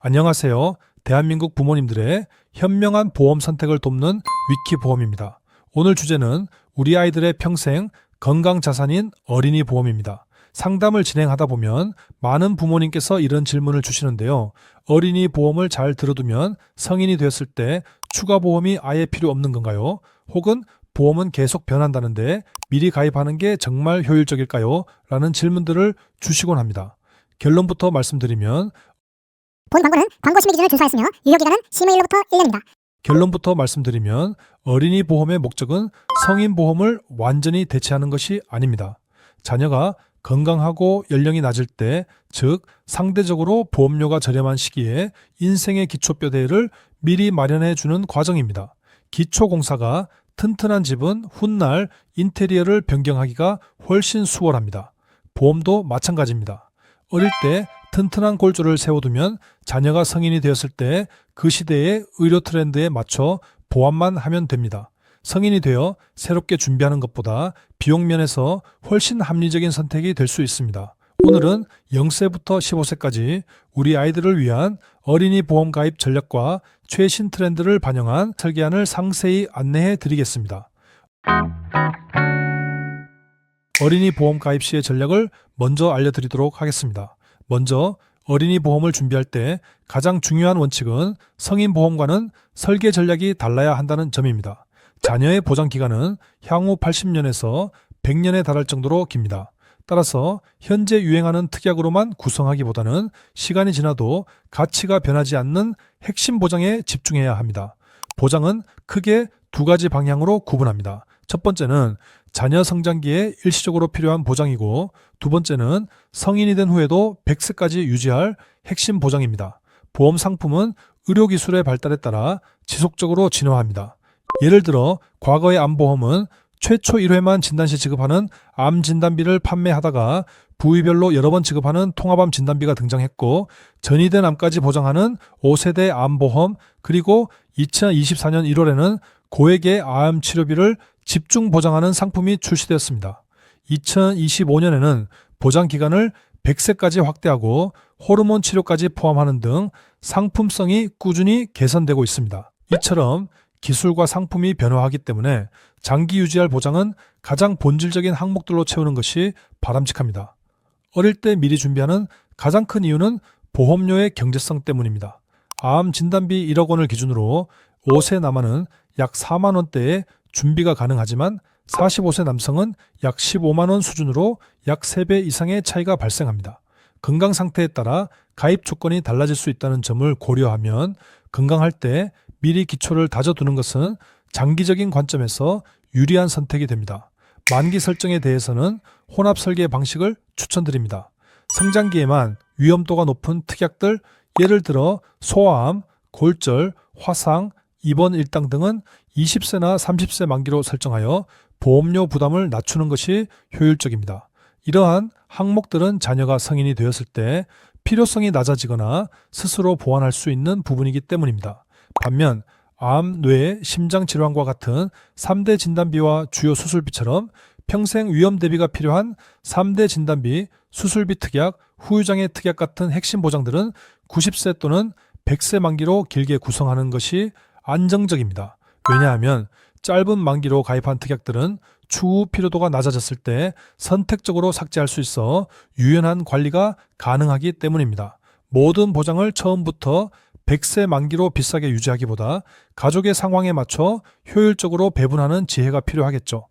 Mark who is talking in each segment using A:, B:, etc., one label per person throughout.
A: 안녕하세요. 대한민국 부모님들의 현명한 보험 선택을 돕는 위키보험입니다. 오늘 주제는 우리 아이들의 평생 건강 자산인 어린이 보험입니다. 상담을 진행하다 보면 많은 부모님께서 이런 질문을 주시는데요. 어린이 보험을 잘 들어두면 성인이 되었을 때 추가 보험이 아예 필요 없는 건가요? 혹은 보험은 계속 변한다는데 미리 가입하는 게 정말 효율적일까요? 라는 질문들을 주시곤 합니다. 결론부터 말씀드리면
B: 본 광고는 광고 심의 기준을 준수하였으며 유효기간은 심의일로부터 1년입니다.
A: 결론부터 말씀드리면 어린이 보험의 목적은 성인 보험을 완전히 대체하는 것이 아닙니다. 자녀가 건강하고 연령이 낮을 때, 즉 상대적으로 보험료가 저렴한 시기에 인생의 기초뼈대를 미리 마련해 주는 과정입니다. 기초공사가 튼튼한 집은 훗날 인테리어를 변경하기가 훨씬 수월합니다. 보험도 마찬가지입니다. 어릴 때 튼튼한 골조를 세워두면 자녀가 성인이 되었을 때 그 시대의 의료 트렌드에 맞춰 보완만 하면 됩니다. 성인이 되어 새롭게 준비하는 것보다 비용 면에서 훨씬 합리적인 선택이 될 수 있습니다. 오늘은 0세부터 15세까지 우리 아이들을 위한 어린이 보험 가입 전략과 최신 트렌드를 반영한 설계안을 상세히 안내해 드리겠습니다. 어린이 보험 가입 시의 전략을 먼저 알려드리도록 하겠습니다. 먼저 어린이 보험을 준비할 때 가장 중요한 원칙은 성인 보험과는 설계 전략이 달라야 한다는 점입니다. 자녀의 보장 기간은 향후 80년에서 100년에 달할 정도로 깁니다. 따라서 현재 유행하는 특약으로만 구성하기보다는 시간이 지나도 가치가 변하지 않는 핵심 보장에 집중해야 합니다. 보장은 크게 두 가지 방향으로 구분합니다. 첫 번째는 자녀 성장기에 일시적으로 필요한 보장이고, 두 번째는 성인이 된 후에도 100세까지 유지할 핵심 보장입니다. 보험 상품은 의료기술의 발달에 따라 지속적으로 진화합니다. 예를 들어 과거의 암보험은 최초 1회만 진단시 지급하는 암 진단비를 판매하다가 부위별로 여러 번 지급하는 통합암 진단비가 등장했고, 전이된 암까지 보장하는 5세대 암보험, 그리고 2024년 1월에는 고액의 암 치료비를 집중 보장하는 상품이 출시되었습니다. 2025년에는 보장 기간을 100세까지 확대하고 호르몬 치료까지 포함하는 등 상품성이 꾸준히 개선되고 있습니다. 이처럼 기술과 상품이 변화하기 때문에 장기 유지할 보장은 가장 본질적인 항목들로 채우는 것이 바람직합니다. 어릴 때 미리 준비하는 가장 큰 이유는 보험료의 경제성 때문입니다. 암 진단비 1억 원을 기준으로 5세 남아는 약 4만 원대의 준비가 가능하지만 45세 남성은 약 15만 원 수준으로 약 3배 이상의 차이가 발생합니다. 건강 상태에 따라 가입 조건이 달라질 수 있다는 점을 고려하면 건강할 때 미리 기초를 다져두는 것은 장기적인 관점에서 유리한 선택이 됩니다. 만기 설정에 대해서는 혼합 설계 방식을 추천드립니다. 성장기에만 위험도가 높은 특약들, 예를 들어 소아암, 골절, 화상, 입원 일당 등은 20세나 30세 만기로 설정하여 보험료 부담을 낮추는 것이 효율적입니다. 이러한 항목들은 자녀가 성인이 되었을 때 필요성이 낮아지거나 스스로 보완할 수 있는 부분이기 때문입니다. 반면 암, 뇌, 심장 질환과 같은 3대 진단비와 주요 수술비처럼 평생 위험 대비가 필요한 3대 진단비, 수술비 특약, 후유장애 특약 같은 핵심 보장들은 90세 또는 100세 만기로 길게 구성하는 것이 안정적입니다. 왜냐하면 짧은 만기로 가입한 특약들은 추후 필요도가 낮아졌을 때 선택적으로 삭제할 수 있어 유연한 관리가 가능하기 때문입니다. 모든 보장을 처음부터 100세 만기로 비싸게 유지하기보다 가족의 상황에 맞춰 효율적으로 배분하는 지혜가 필요하겠죠.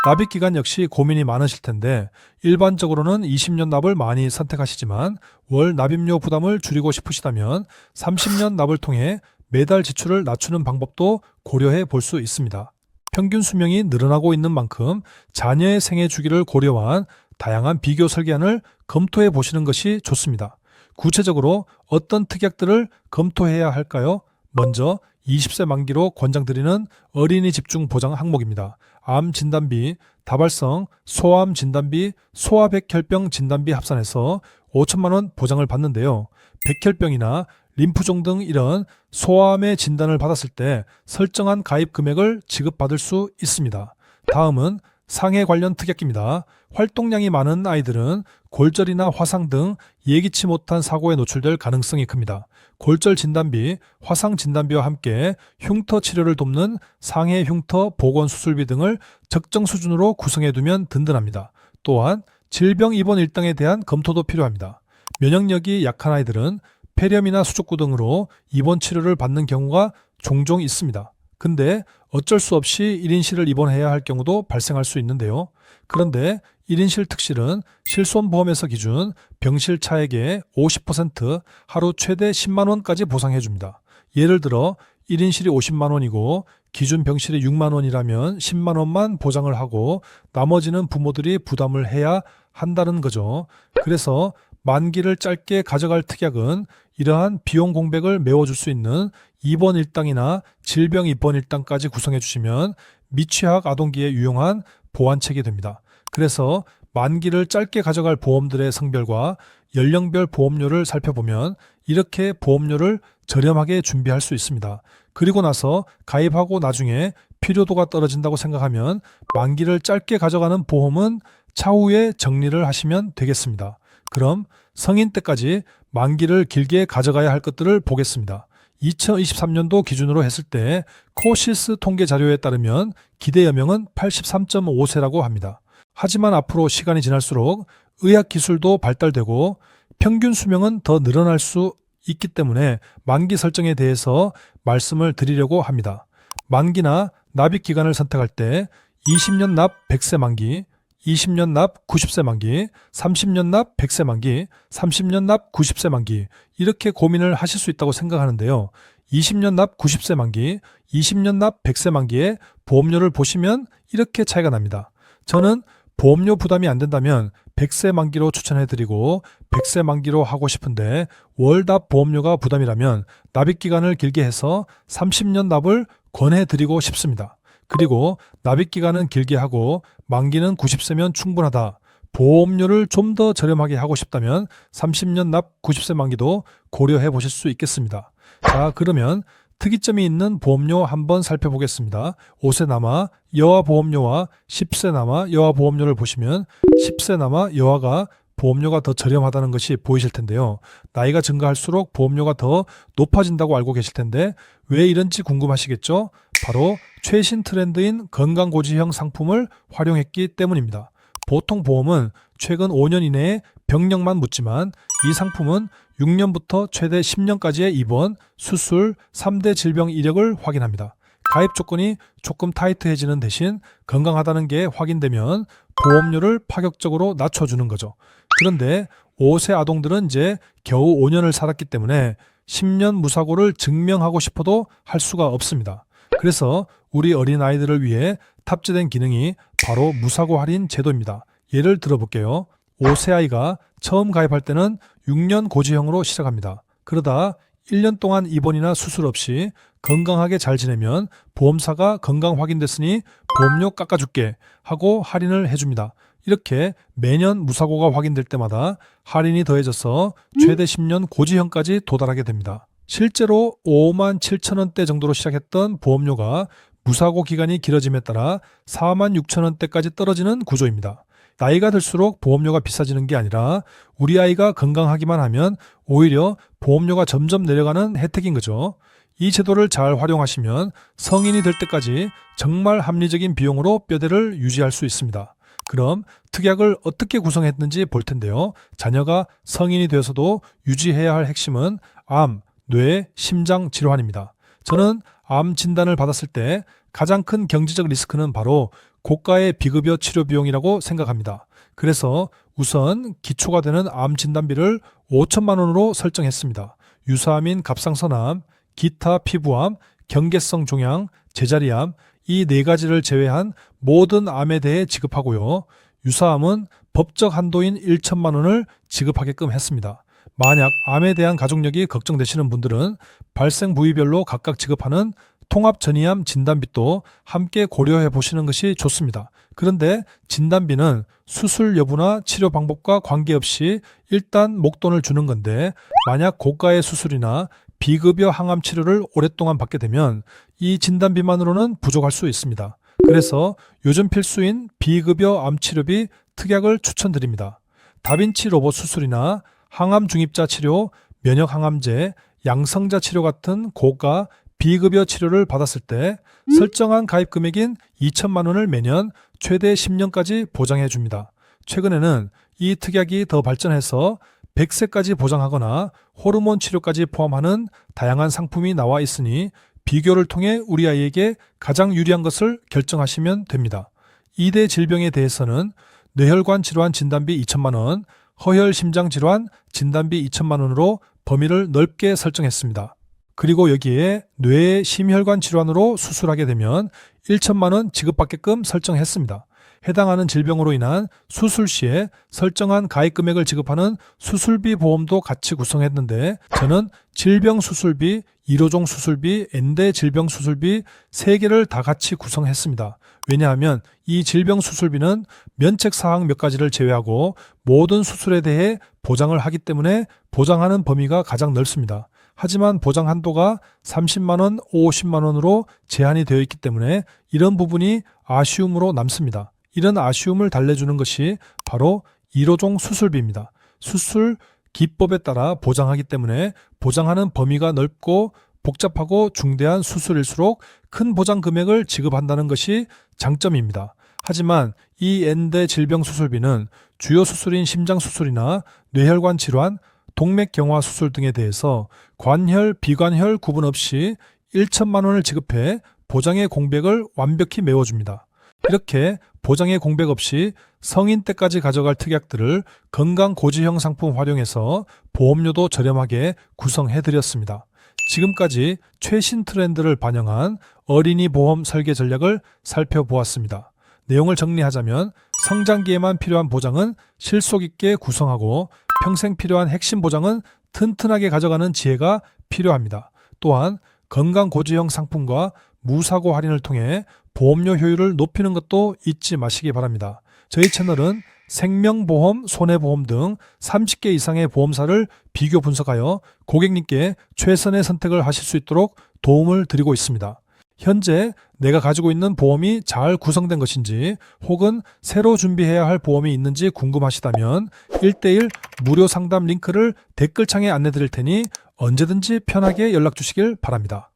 A: 납입 기간 역시 고민이 많으실 텐데 일반적으로는 20년 납을 많이 선택하시지만 월 납입료 부담을 줄이고 싶으시다면 30년 납을 통해 매달 지출을 낮추는 방법도 고려해 볼 수 있습니다. 평균 수명이 늘어나고 있는 만큼 자녀의 생애 주기를 고려한 다양한 비교 설계안을 검토해 보시는 것이 좋습니다. 구체적으로 어떤 특약들을 검토해야 할까요? 먼저 20세 만기로 권장드리는 어린이 집중 보장 항목입니다. 암 진단비, 다발성, 소암 진단비, 소아백혈병 진단비 합산해서 5천만 원 보장을 받는데요. 백혈병이나 림프종 등 이런 소암의 진단을 받았을 때 설정한 가입 금액을 지급받을 수 있습니다. 다음은 상해 관련 특약기입니다. 활동량이 많은 아이들은 골절이나 화상 등 예기치 못한 사고에 노출될 가능성이 큽니다. 골절 진단비, 화상 진단비와 함께 흉터 치료를 돕는 상해 흉터 복원 수술비 등을 적정 수준으로 구성해두면 든든합니다. 또한 질병 입원 일당에 대한 검토도 필요합니다. 면역력이 약한 아이들은 폐렴이나 수족구 등으로 입원 치료를 받는 경우가 종종 있습니다. 근데 어쩔 수 없이 1인실을 입원해야 할 경우도 발생할 수 있는데요. 그런데 1인실 특실은 실손보험에서 기준 병실 차액의 50% 하루 최대 10만 원까지 보상해 줍니다. 예를 들어 1인실이 50만 원이고 기준 병실이 6만 원이라면 10만 원만 보장을 하고 나머지는 부모들이 부담을 해야 한다는 거죠. 그래서 만기를 짧게 가져갈 특약은 이러한 비용 공백을 메워줄 수 있는 입원 일당이나 질병 입원 일당까지 구성해 주시면 미취학 아동기에 유용한 보완책이 됩니다. 그래서 만기를 짧게 가져갈 보험들의 성별과 연령별 보험료를 살펴보면 이렇게 보험료를 저렴하게 준비할 수 있습니다. 그리고 나서 가입하고 나중에 필요도가 떨어진다고 생각하면 만기를 짧게 가져가는 보험은 차후에 정리를 하시면 되겠습니다. 그럼 성인 때까지 만기를 길게 가져가야 할 것들을 보겠습니다. 2023년도 기준으로 했을 때 코시스 통계 자료에 따르면 기대 여명은 83.5세라고 합니다. 하지만 앞으로 시간이 지날수록 의학 기술도 발달되고 평균 수명은 더 늘어날 수 있기 때문에 만기 설정에 대해서 말씀을 드리려고 합니다. 만기나 납입 기간을 선택할 때 20년 납 100세 만기, 20년 납 90세 만기, 30년 납 100세 만기, 30년 납 90세 만기 이렇게 고민을 하실 수 있다고 생각하는데요. 20년 납 90세 만기, 20년 납 100세 만기의 보험료를 보시면 이렇게 차이가 납니다. 저는 보험료 부담이 안 된다면 100세 만기로 추천해드리고 100세 만기로 하고 싶은데 월납 보험료가 부담이라면 납입 기간을 길게 해서 30년 납을 권해드리고 싶습니다. 그리고 납입 기간은 길게 하고 만기는 90세면 충분하다. 보험료를 좀 더 저렴하게 하고 싶다면 30년 납 90세 만기도 고려해 보실 수 있겠습니다. 자, 그러면 특이점이 있는 보험료 한번 살펴보겠습니다. 5세 남아 여아 보험료와 10세 남아 여아 보험료를 보시면 10세 남아 여아가 보험료가 더 저렴하다는 것이 보이실 텐데요. 나이가 증가할수록 보험료가 더 높아진다고 알고 계실 텐데 왜 이런지 궁금하시겠죠? 바로 최신 트렌드인 건강고지형 상품을 활용했기 때문입니다. 보통 보험은 최근 5년 이내에 병력만 묻지만 이 상품은 6년부터 최대 10년까지의 입원, 수술, 3대 질병 이력을 확인합니다. 가입 조건이 조금 타이트해지는 대신 건강하다는 게 확인되면 보험료를 파격적으로 낮춰주는 거죠. 그런데 5세 아동들은 이제 겨우 5년을 살았기 때문에 10년 무사고를 증명하고 싶어도 할 수가 없습니다. 그래서 우리 어린아이들을 위해 탑재된 기능이 바로 무사고 할인 제도입니다. 예를 들어볼게요. 5세 아이가 처음 가입할 때는 6년 고지형으로 시작합니다. 그러다 1년 동안 입원이나 수술 없이 건강하게 잘 지내면 보험사가 건강 확인됐으니 보험료 깎아줄게 하고 할인을 해줍니다. 이렇게 매년 무사고가 확인될 때마다 할인이 더해져서 최대 10년 고지형까지 도달하게 됩니다. 실제로 5만 7천 원대 정도로 시작했던 보험료가 무사고 기간이 길어짐에 따라 4만 6천 원대까지 떨어지는 구조입니다. 나이가 들수록 보험료가 비싸지는 게 아니라 우리 아이가 건강하기만 하면 오히려 보험료가 점점 내려가는 혜택인 거죠. 이 제도를 잘 활용하시면 성인이 될 때까지 정말 합리적인 비용으로 뼈대를 유지할 수 있습니다. 그럼 특약을 어떻게 구성했는지 볼 텐데요. 자녀가 성인이 되어서도 유지해야 할 핵심은 암, 뇌, 심장 질환입니다. 저는 암 진단을 받았을 때 가장 큰 경제적 리스크는 바로 고가의 비급여 치료 비용이라고 생각합니다. 그래서 우선 기초가 되는 암 진단비를 5천만 원으로 설정했습니다. 유사암인 갑상선암, 기타 피부암, 경계성 종양, 제자리암 이 네 가지를 제외한 모든 암에 대해 지급하고요. 유사암은 법적 한도인 1천만 원을 지급하게끔 했습니다. 만약 암에 대한 가족력이 걱정되시는 분들은 발생 부위별로 각각 지급하는 통합전이암 진단비도 함께 고려해 보시는 것이 좋습니다. 그런데 진단비는 수술 여부나 치료 방법과 관계없이 일단 목돈을 주는 건데 만약 고가의 수술이나 비급여 항암 치료를 오랫동안 받게 되면 이 진단비만으로는 부족할 수 있습니다. 그래서 요즘 필수인 비급여 암 치료비 특약을 추천드립니다. 다빈치 로봇 수술이나 항암 중입자 치료, 면역 항암제, 양성자 치료 같은 고가 비급여 치료를 받았을 때 설정한 가입 금액인 2천만 원을 매년 최대 10년까지 보장해 줍니다. 최근에는 이 특약이 더 발전해서 100세까지 보장하거나 호르몬 치료까지 포함하는 다양한 상품이 나와 있으니 비교를 통해 우리 아이에게 가장 유리한 것을 결정하시면 됩니다. 2대 질병에 대해서는 뇌혈관 질환 진단비 2천만 원, 허혈 심장 질환 진단비 2천만 원으로 범위를 넓게 설정했습니다. 그리고 여기에 뇌의 심혈관 질환으로 수술하게 되면 1천만 원 지급받게끔 설정했습니다. 해당하는 질병으로 인한 수술 시에 설정한 가입 금액을 지급하는 수술비 보험도 같이 구성했는데 저는 질병 수술비, 1호종 수술비, 엔대 질병 수술비 3개를 다 같이 구성했습니다. 왜냐하면 이 질병 수술비는 면책 사항 몇 가지를 제외하고 모든 수술에 대해 보장을 하기 때문에 보장하는 범위가 가장 넓습니다. 하지만 보장 한도가 30만 원, 50만 원으로 제한이 되어 있기 때문에 이런 부분이 아쉬움으로 남습니다. 이런 아쉬움을 달래주는 것이 바로 1호종 수술비입니다. 수술 기법에 따라 보장하기 때문에 보장하는 범위가 넓고 복잡하고 중대한 수술일수록 큰 보장 금액을 지급한다는 것이 장점입니다. 하지만 이 엔대 질병 수술비는 주요 수술인 심장 수술이나 뇌혈관 질환, 동맥경화 수술 등에 대해서 관혈, 비관혈 구분 없이 1천만 원을 지급해 보장의 공백을 완벽히 메워줍니다. 이렇게 보장의 공백 없이 성인 때까지 가져갈 특약들을 건강고지형 상품 활용해서 보험료도 저렴하게 구성해드렸습니다. 지금까지 최신 트렌드를 반영한 어린이 보험 설계 전략을 살펴보았습니다. 내용을 정리하자면 성장기에만 필요한 보장은 실속 있게 구성하고 평생 필요한 핵심 보장은 튼튼하게 가져가는 지혜가 필요합니다. 또한 건강고지형 상품과 무사고 할인을 통해 보험료 효율을 높이는 것도 잊지 마시기 바랍니다. 저희 채널은 생명보험, 손해보험 등 30개 이상의 보험사를 비교 분석하여 고객님께 최선의 선택을 하실 수 있도록 도움을 드리고 있습니다. 현재 내가 가지고 있는 보험이 잘 구성된 것인지 혹은 새로 준비해야 할 보험이 있는지 궁금하시다면 1:1 무료 상담 링크를 댓글창에 안내 드릴 테니 언제든지 편하게 연락 주시길 바랍니다.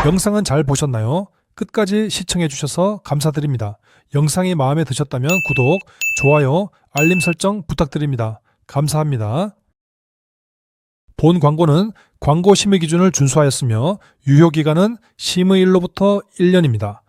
A: 영상은 잘 보셨나요? 끝까지 시청해 주셔서 감사드립니다. 영상이 마음에 드셨다면 구독, 좋아요, 알림 설정 부탁드립니다. 감사합니다. 본 광고는 광고 심의 기준을 준수하였으며 유효기간은 심의일로부터 1년입니다.